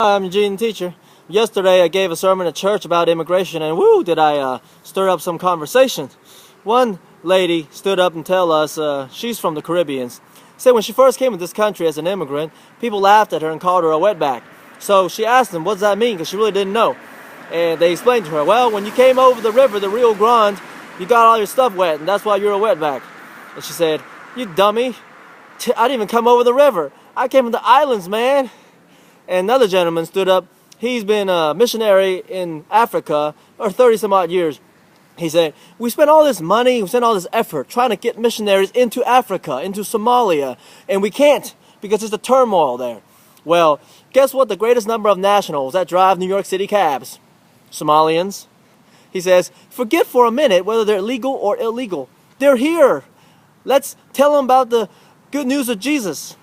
I'm Eugene the Teacher. Yesterday I gave a sermon at church about immigration, and woo, did I stir up some conversation. One lady stood up and tell us she's from the Caribbean. Said when she first came to this country as an immigrant, people laughed at her and called her a wetback. So she asked them, what does that mean? Because she really didn't know. And they explained to her, well, when you came over the river, the Rio Grande, you got all your stuff wet, and that's why you're a wetback. And she said, you dummy, I didn't even come over the river. I came from the islands, man. And another gentleman stood up. He's been a missionary in Africa for 30 some odd years. He said, we spent all this money, we spent all this effort trying to get missionaries into Africa, into Somalia, and we can't because there's a turmoil there. Well, guess what? The greatest number of nationals that drive New York City cabs? Somalians. He says, forget for a minute whether they're legal or illegal. They're here. Let's tell them about the good news of Jesus.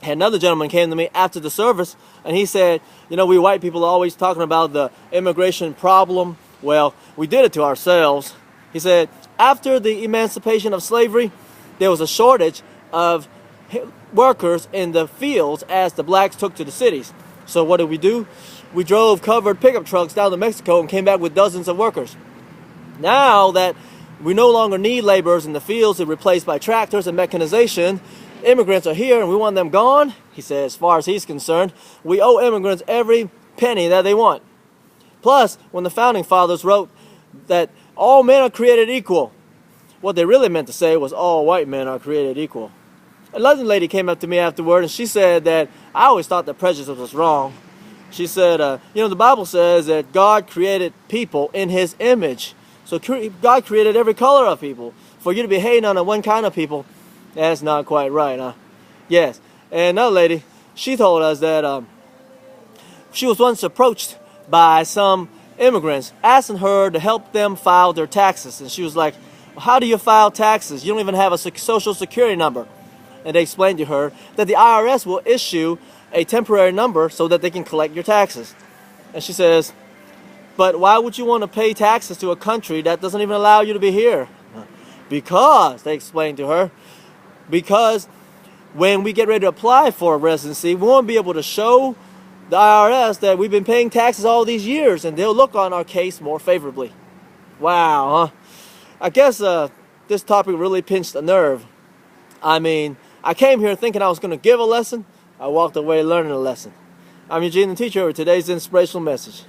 And another gentleman came to me after the service, and he said, you know, we white people are always talking about the immigration problem. Well, we did it to ourselves. He said, after the emancipation of slavery, there was a shortage of workers in the fields as the blacks took to the cities. So what did we do? We drove covered pickup trucks down to Mexico and came back with dozens of workers. Now that we no longer need laborers in the fields, they're replaced by tractors and mechanization, immigrants are here and we want them gone. He said, as far as he's concerned, we owe immigrants every penny that they want. Plus, when the founding fathers wrote that all men are created equal, what they really meant to say was all white men are created equal. Another lady came up to me afterward and she said that I always thought that prejudice was wrong. She said, you know, the Bible says that God created people in his image. So God created every color of people. For you to be hating on one kind of people, that's not quite right, huh? Yes. And another lady, she told us that she was once approached by some immigrants asking her to help them file their taxes. And she was like, well, how do you file taxes? You don't even have a social security number. And they explained to her that the IRS will issue a temporary number so that they can collect your taxes. And she says, but why would you want to pay taxes to a country that doesn't even allow you to be here? Because, they explained to her, because when we get ready to apply for a residency, we won't be able to show the IRS that we've been paying taxes all these years, and they'll look on our case more favorably. Wow, huh? I guess this topic really pinched a nerve. I mean, I came here thinking I was going to give a lesson. I walked away learning a lesson. I'm Eugene the Teacher with today's inspirational message.